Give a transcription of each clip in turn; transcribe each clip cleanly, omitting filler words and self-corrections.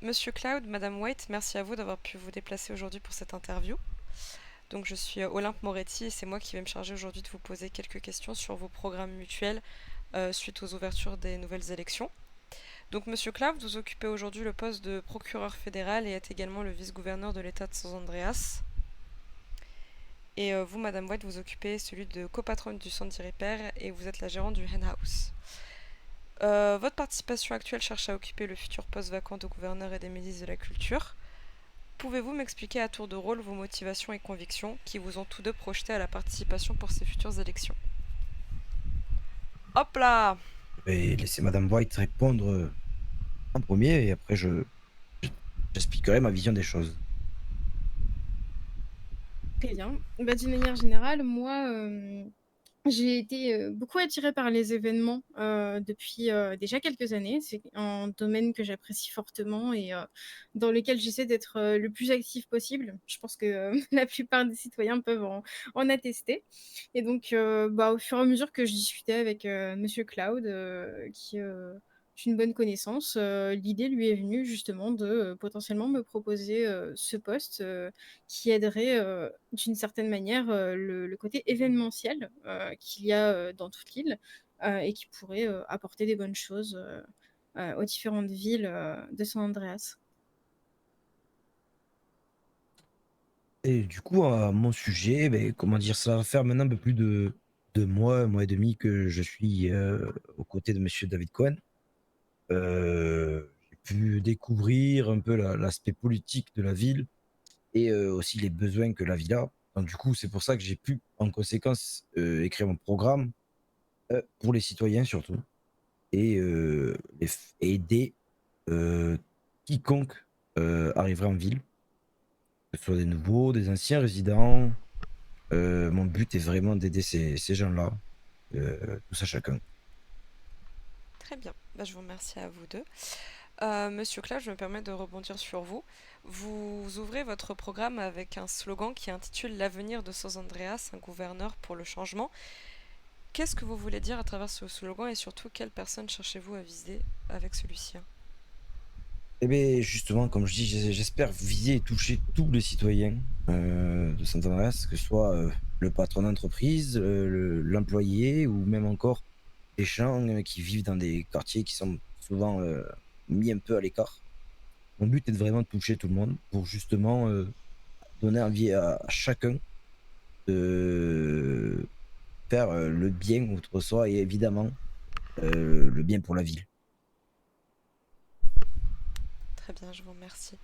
Monsieur Cloud, Madame White, merci à vous d'avoir pu vous déplacer aujourd'hui pour cette interview. Donc je suis Olympe Moretti et c'est moi qui vais me charger aujourd'hui de vous poser quelques questions sur vos programmes mutuels suite aux ouvertures des nouvelles élections. Donc Monsieur Cloud, vous occupez aujourd'hui le poste de procureur fédéral et êtes également le vice-gouverneur de l'État de San Andreas. Et vous, Madame White, vous occupez celui de copatronne du centre d'Irriper et vous êtes la gérante du Hen House. Votre participation actuelle cherche à occuper le futur poste vacant de gouverneur et des ministres de la Culture. Pouvez-vous m'expliquer à tour de rôle vos motivations et convictions qui vous ont tous deux projeté à la participation pour ces futures élections? Hop là! Je vais laisser Madame White répondre en premier et après j'expliquerai ma vision des choses. Très bien. Bah, d'une manière générale, moi, j'ai été, beaucoup attirée par les événements, depuis, déjà quelques années. C'est un domaine que j'apprécie fortement et dans lequel j'essaie d'être, le plus active possible. Je pense que, la plupart des citoyens peuvent en attester et donc bah, au fur et à mesure que je discutais avec, monsieur Cloud, qui, est une bonne connaissance, l'idée lui est venue justement de, potentiellement me proposer, ce poste, qui aiderait, d'une certaine manière, le côté événementiel, qu'il y a, dans toute l'île, et qui pourrait, apporter des bonnes choses, aux différentes villes, de San Andreas. Et du coup, à mon sujet, comment dire? Ça va faire maintenant un peu plus de 2 mois, 1 mois et demi que je suis, aux côtés de monsieur David Cohen. J'ai pu découvrir un peu l'aspect politique de la ville et aussi les besoins que la ville a. Donc du coup, c'est pour ça que j'ai pu, en conséquence, écrire mon programme, pour les citoyens surtout et les f aider, heu, quiconque, arriverait en ville. Que ce soit des nouveaux, des anciens résidents, mon but est vraiment d'aider ces gens-là, tous à chacun. Très bien, bah, je vous remercie à vous deux. Monsieur Claude, je me permets de rebondir sur vous. Vous ouvrez votre programme avec un slogan qui intitule L'avenir de San Andreas, un gouverneur pour le changement. Qu'est-ce que vous voulez dire à travers ce slogan et surtout quelle personne cherchez-vous à viser avec celui-ci? Et beh, justement, comme je dis, j'espère viser et toucher tous les citoyens, de Sant Andreas, que ce soit, le patron d'entreprise, l'employé ou même encore des gens, qui vivent dans des quartiers qui sont souvent, mis un peu à l'écart. Mon but est de vraiment toucher tout le monde pour justement, donner envie à chacun de faire, le bien autour de soi et évidemment, le bien pour la ville. Très bien, je vous remercie.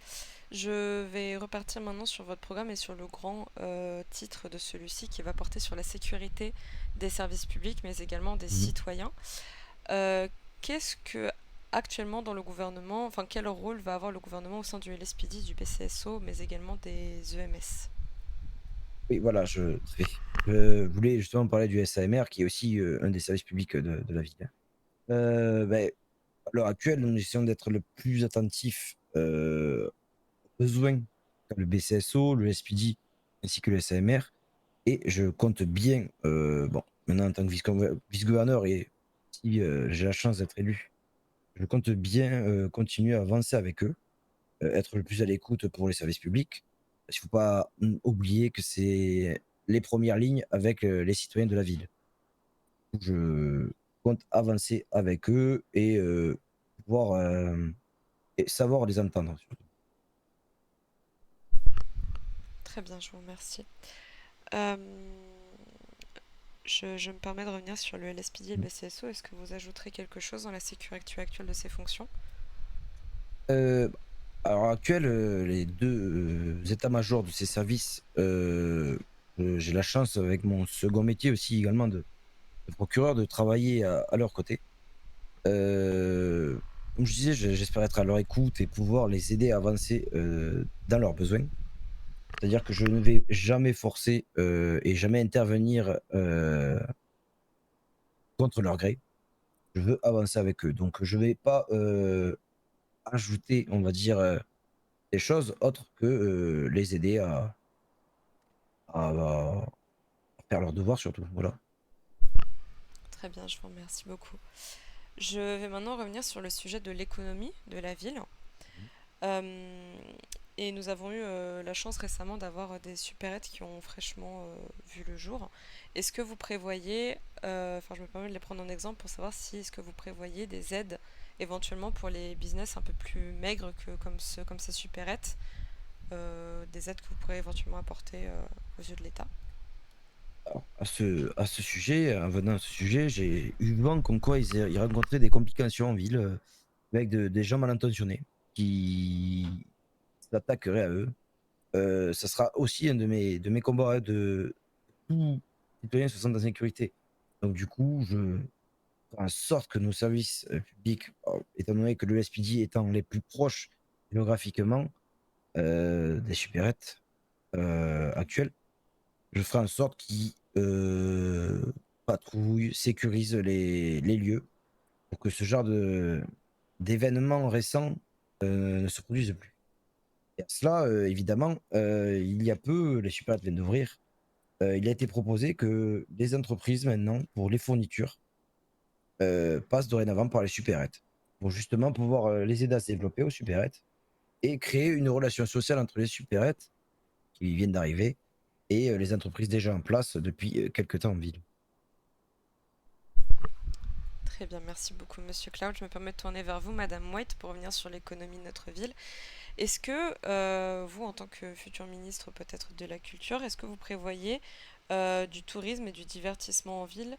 Je vais repartir maintenant sur votre programme et sur le grand titre de celui-ci qui va porter sur la sécurité des services publics mais également des Mmh. citoyens. Euh, Qu'est-ce que actuellement dans le gouvernement, enfin quel rôle va avoir le gouvernement au sein du LSPD, du BCSO mais également des EMS? Oui, voilà, je voulais justement parler du SAMR qui est aussi, un des services publics, de la ville, hein. À l'heure actuelle, nous essayons d'être le plus attentif, aux besoins qu'a le BCSO, le SPD ainsi que le SAMR et je compte bien, bon, maintenant en tant que vice-gouverneur et si, j'ai la chance d'être élu, je compte bien, continuer à avancer avec eux, être le plus à l'écoute pour les services publics. Parce qu'il ne faut pas, oublier que c'est les premières lignes avec, les citoyens de la ville. Je compte avancer avec eux et pouvoir, et savoir les entendre surtout. Très bien, je vous remercie. Euh, je me permets de revenir sur le LSPD et le Mmh. BCSO. Est-ce que vous ajouterez quelque chose dans la sécurité actuelle de ces fonctions? Heu, à l'heure actuelle, les 2 états-majors de ces services, j'ai la chance avec mon second métier aussi également de procureur de travailler à leur côté. Comme je disais, j'espère être à leur écoute et pouvoir les aider à avancer, dans leurs besoins. C'est-à-dire que je ne vais jamais forcer, et jamais intervenir, contre leur gré. Je veux avancer avec eux. Donc je vais pas, ajouter, on va dire, des choses autres que, les aider à faire leurs devoirs surtout, voilà. Très bien, je vous remercie beaucoup. Je vais maintenant revenir sur le sujet de l'économie de la ville. Euh, et nous avons eu la chance récemment d'avoir des supérettes qui ont fraîchement vu le jour. Est-ce que vous prévoyez, enfin je me permets de les prendre en exemple pour savoir si est-ce que vous prévoyez des aides éventuellement pour les business un peu plus maigres que comme ces supérettes, des aides que vous pourrez éventuellement apporter aux yeux de l'État. Alors, à ce sujet, en venant à ce sujet, j'ai eu vent comme quoi ils rencontraient des complications en ville avec des gens mal intentionnés qui s'attaqueraient à eux. Ça sera aussi un de mes combats de tout citoyen se sente en sécurité. Donc, du coup, je ferai en sorte que nos services publics, étant donné que le SPD étant les plus proches géographiquement des supérettes actuelles, je ferai en sorte qu'ils patrouillent, sécurisent les lieux pour que ce genre d'événements récents ne se produisent plus. Et à cela, évidemment, il y a peu, les supérettes viennent d'ouvrir. Il a été proposé que les entreprises, maintenant, pour les fournitures, passent dorénavant par les supérettes, pour justement pouvoir les aider à se développer aux supérettes et créer une relation sociale entre les supérettes qui viennent d'arriver et les entreprises déjà en place depuis quelques temps en ville. Très bien, merci beaucoup Monsieur Cloud. Je me permets de tourner vers vous, Madame White, pour revenir sur l'économie de notre ville. Est-ce que vous, en tant que futur ministre peut-être de la Culture, est-ce que vous prévoyez du tourisme et du divertissement en ville?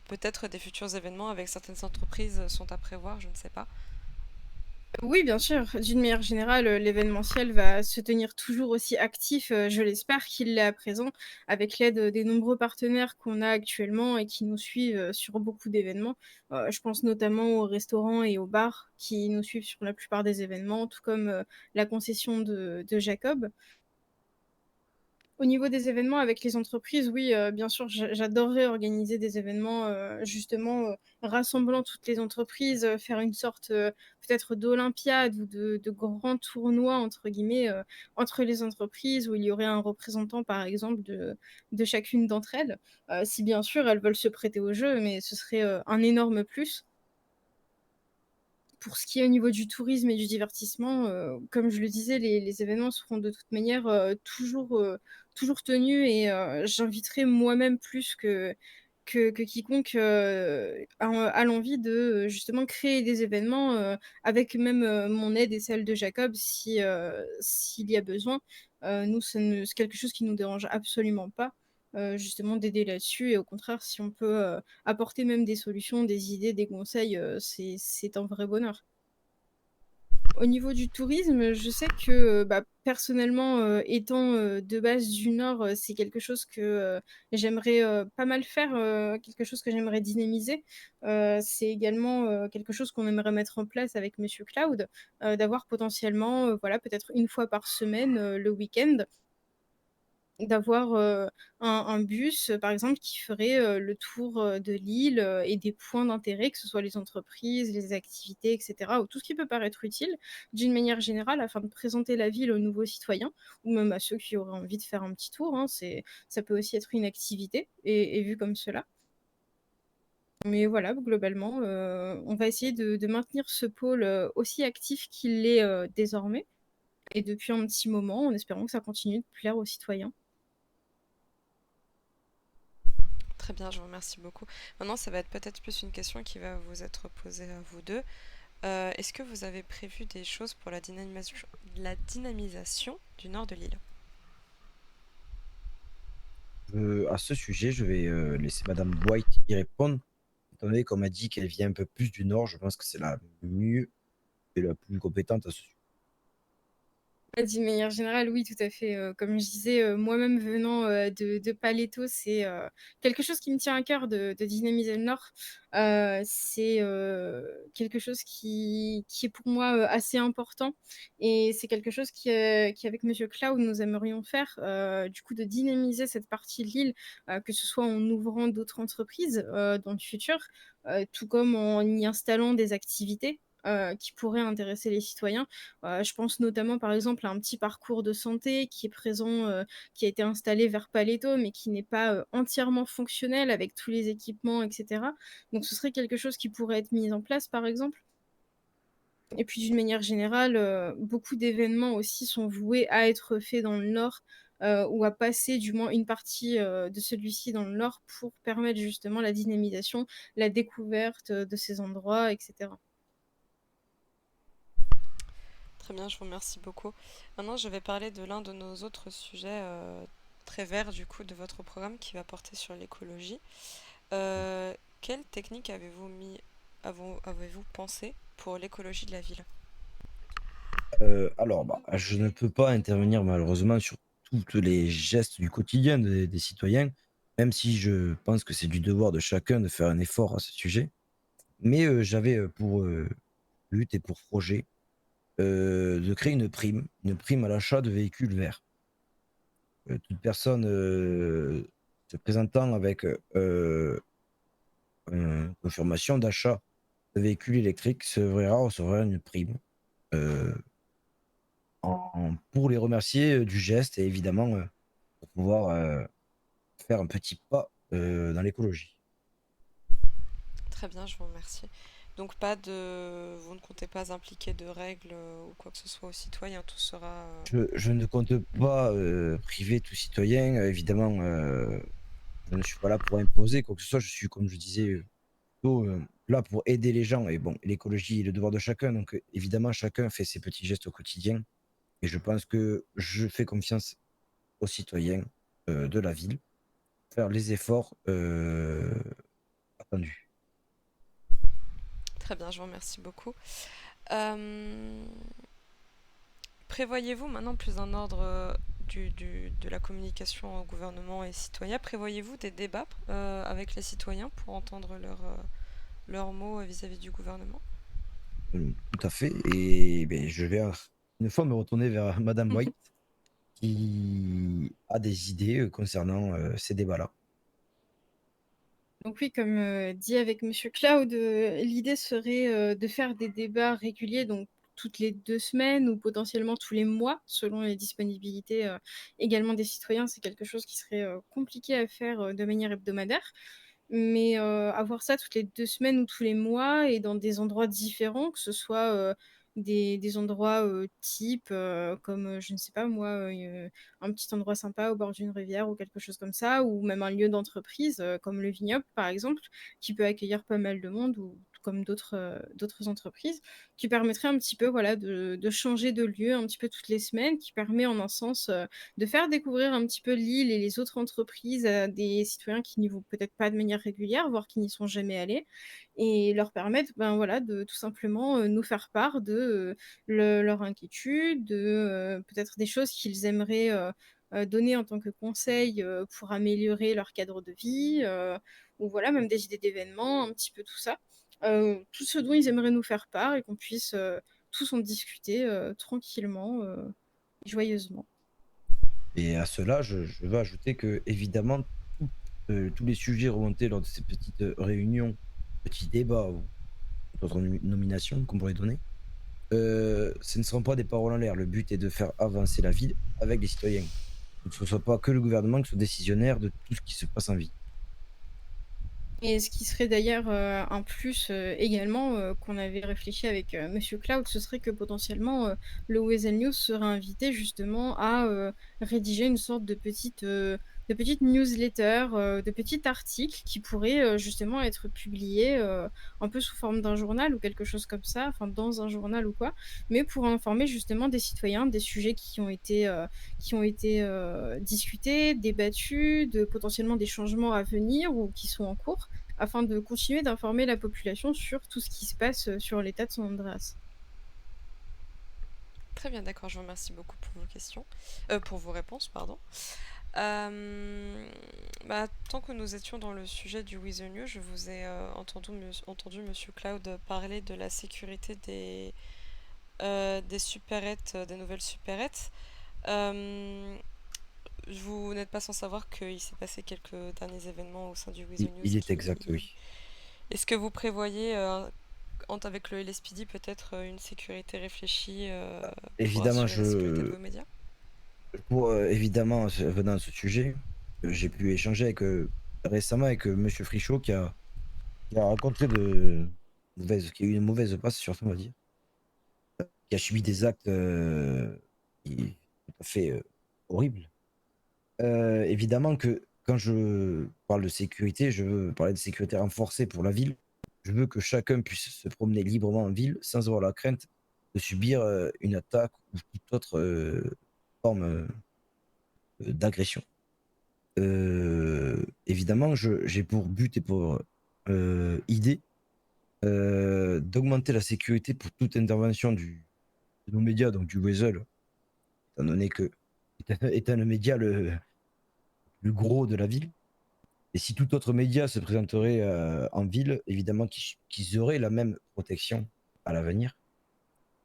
Peut-être des futurs événements avec certaines entreprises sont à prévoir, je ne sais pas. Oui, bien sûr. D'une manière générale, l'événementiel va se tenir toujours aussi actif, je l'espère qu'il l'est à présent, avec l'aide, des nombreux partenaires qu'on a actuellement et qui nous suivent, sur beaucoup d'événements. Je pense notamment aux restaurants et aux bars qui nous suivent sur la plupart des événements, tout comme, la concession de Jacob. Au niveau des événements avec les entreprises, oui, bien sûr, j'adorerais organiser des événements, justement, rassemblant toutes les entreprises, faire une sorte, peut-être d'olympiade ou de «grand tournoi» entre guillemets, entre les entreprises où il y aurait un représentant, par exemple, de chacune d'entre elles. Si bien sûr elles veulent se prêter au jeu, mais ce serait, un énorme plus. Pour ce qui est au niveau du tourisme et du divertissement, comme je le disais, les événements seront de toute manière, toujours tenus et j'inviterai moi-même plus que quiconque, a l'envie de, justement créer des événements, avec même, mon aide et celle de Jacob si, s'il y a besoin. Nous, c'est quelque chose qui nous dérange absolument pas, justement d'aider là-dessus et au contraire, si on peut, apporter même des solutions, des idées, des conseils, c'est un vrai bonheur. Au niveau du tourisme, je sais que, bah, personnellement, étant, de base du Nord, c'est quelque chose que, j'aimerais, pas mal faire, quelque chose que j'aimerais dynamiser. C'est également, quelque chose qu'on aimerait mettre en place avec Monsieur Cloud, d'avoir potentiellement, voilà, peut-être une fois par semaine, le week-end, d'avoir, un bus, par exemple, qui ferait, le tour, de l'île, et des points d'intérêt, que ce soit les entreprises, les activités et cetera, ou tout ce qui peut paraître utile, d'une manière générale, afin de présenter la ville aux nouveaux citoyens ou même à ceux qui auraient envie de faire un petit tour, hein. Ça peut aussi être une activité et vu comme cela. Mais voilà, globalement, on va essayer de maintenir ce pôle, aussi actif qu'il l'est, désormais et depuis un petit moment, en espérant que ça continue de plaire aux citoyens. Très bien, je vous remercie beaucoup. Maintenant, ça va être peut-être plus une question qui va vous être posée à vous deux. Est-ce que vous avez prévu des choses pour la dynamisation du nord de l'île? À ce sujet, je vais laisser Madame White y répondre. Étant donné qu'on m'a dit qu'elle vient un peu plus du Nord, je pense que c'est la mieux et la plus compétente à ce sujet. D'une manière générale, oui, tout à fait, comme je disais, moi-même venant, de Paléto, c'est, quelque chose qui me tient à cœur de dynamiser le Nord. C'est, quelque chose qui est pour moi, assez important et c'est quelque chose qu'avec Monsieur Cloud, nous aimerions faire, du coup de dynamiser cette partie de l'île, que ce soit en ouvrant d'autres entreprises, dans le futur, tout comme en y installant des activités, qui pourraient intéresser les citoyens. Je pense notamment, par exemple, à un petit parcours de santé qui est présent, qui a été installé vers Paléto, mais qui n'est pas, entièrement fonctionnel avec tous les équipements et cetera. Donc ce serait quelque chose qui pourrait être mis en place, par exemple? Et puis d'une manière générale, beaucoup d'événements aussi sont voués à être faits dans le Nord, ou à passer du moins une partie, de celui-ci dans le Nord pour permettre justement la dynamisation, la découverte, de ces endroits et cetera. Très bien, je vous remercie beaucoup. Maintenant, je vais parler de l'un de nos autres sujets très verts du coup de votre programme qui va porter sur l'écologie. Quelle technique avez-vous pensé pour l'écologie de la ville? Alors, bah, je ne peux pas intervenir malheureusement sur tous les gestes du quotidien des citoyens, même si je pense que c'est du devoir de chacun de faire un effort à ce sujet. Mais j'avais pour but et pour projet de créer une prime à l'achat de véhicules verts. Toute personne se présentant avec une confirmation d'achat de véhicules électriques se verra recevoir une prime euh, pour les remercier du geste et évidemment pour pouvoir faire un petit pas dans l'écologie. Très bien, je vous remercie. Donc vous ne comptez pas impliquer de règles ou quoi que ce soit aux citoyens, tout sera... Je ne compte pas priver tout citoyen. Évidemment, je ne suis pas là pour imposer quoi que ce soit. Je suis, comme je disais, plutôt là pour aider les gens. Et bon, l'écologie est le devoir de chacun. Donc, évidemment, chacun fait ses petits gestes au quotidien. Et je pense que je fais confiance aux citoyens de la ville pour faire les efforts attendus. Très bien, je vous remercie beaucoup. Euh, Prévoyez-vous maintenant plus un ordre de la communication au gouvernement et citoyens, prévoyez-vous des débats avec les citoyens pour entendre leurs mots vis-à-vis du gouvernement? Tout à fait. Et ben, je vais une fois me retourner vers Madame White qui a des idées concernant ces débats-là. Donc oui, comme, dit avec Monsieur Cloud, l'idée serait, de faire des débats réguliers, donc toutes les 2 semaines ou potentiellement tous les mois, selon les disponibilités, également des citoyens. C'est quelque chose qui serait, compliqué à faire, de manière hebdomadaire. Mais, avoir ça toutes les 2 semaines ou tous les mois et dans des endroits différents, que ce soit, des endroits, type, comme, je ne sais pas moi, un petit endroit sympa au bord d'une rivière ou quelque chose comme ça, ou même un lieu d'entreprise, comme le Vignoble par exemple, qui peut accueillir pas mal de monde ou tout comme d'autres entreprises, qui permettrait un petit peu, voilà, de changer de lieu un petit peu toutes les semaines, qui permet en un sens, de faire découvrir un petit peu l'île et les autres entreprises à des citoyens qui n'y vont peut-être pas de manière régulière, voire qui n'y sont jamais allés et leur permettre, ben, voilà, de tout simplement, nous faire part de, leur inquiétude, de, peut-être des choses qu'ils aimeraient, donner en tant que conseil, pour améliorer leur cadre de vie, ou voilà, même des idées d'événements, un petit peu tout ça. Tout ce dont ils aimeraient nous faire part et qu'on puisse, tous en discuter, tranquillement, et joyeusement. Et à cela, je veux ajouter que, évidemment, tout, tous les sujets remontés lors de ces petites réunions, petits débats ou d'autres nominations qu'on pourrait donner, ce ne seront pas des paroles en l'air. Le but est de faire avancer la ville avec les citoyens. Que ce ne soit pas que le gouvernement qui soit décisionnaire de tout ce qui se passe en ville. Et ce qui serait d'ailleurs, un plus, également, qu'on avait réfléchi avec, Monsieur Cloud, ce serait que potentiellement, le Weasel News serait invité justement à, rédiger une sorte de petite newsletter, de petit article qui pourrait, justement être publié, un peu sous forme d'un journal ou quelque chose comme ça, enfin dans un journal ou quoi, mais pour informer justement des citoyens des sujets qui ont été discutés, débattus, de potentiellement des changements à venir ou qui sont en cours afin de continuer d'informer la population sur tout ce qui se passe, sur l'état de San Andreas. Très bien, d'accord, je vous remercie beaucoup pour vos questions, pour vos réponses, pardon. Tant que nous étions dans le sujet du With the New, je vous ai entendu Monsieur Cloud parler de la sécurité des supérettes, des nouvelles supérettes. Euh, Vous n'êtes pas sans savoir qu'il s'est passé quelques derniers événements au sein du With the News Il est qui... exact, oui. Est-ce que vous prévoyez, avec le LSPD, peut-être une sécurité réfléchie pour Évidemment, assurer la sécurité de vos médias? pour évidemment, venant de ce sujet, j'ai pu échanger avec, récemment avec Monsieur Frichot qui a rencontré qui a eu une mauvaise passe, surtout, on va dire. qui a subi des actes tout à fait horribles. Évidemment que quand je parle de sécurité, je veux parler de sécurité renforcée pour la ville. Je veux que chacun puisse se promener librement en ville sans avoir la crainte de subir une attaque ou toute autre forme d'agression. Évidemment, j'ai pour but et pour idée d'augmenter la sécurité pour toute intervention de nos médias, donc du Weasel, étant donné que étant le média le plus gros de la ville. Et si tout autre média se présenterait en ville, évidemment qu'ils auraient la même protection à l'avenir.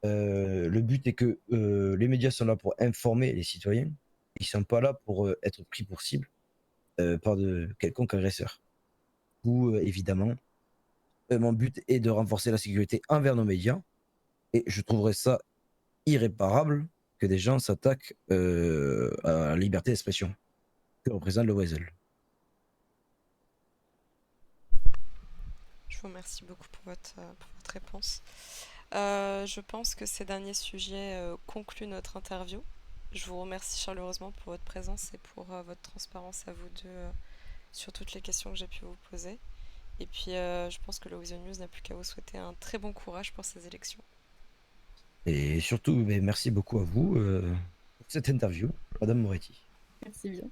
Le but est que les médias sont là pour informer les citoyens. Ils ne sont pas là pour être pris pour cible par de quelconque agresseur. Ou évidemment, mon but est de renforcer la sécurité envers nos médias. Et je trouverais ça irréparable que des gens s'attaquent à la liberté d'expression que représente le Weasel. Je vous remercie beaucoup pour votre réponse. Je pense que ces derniers sujets concluent notre interview. Je vous remercie chaleureusement pour votre présence et pour votre transparence à vous deux sur toutes les questions que j'ai pu vous poser. Et puis, je pense que le Weasel News n'a plus qu'à vous souhaiter un très bon courage pour ces élections. Et surtout, merci beaucoup à vous pour cette interview, Madame Moretti. Merci bien.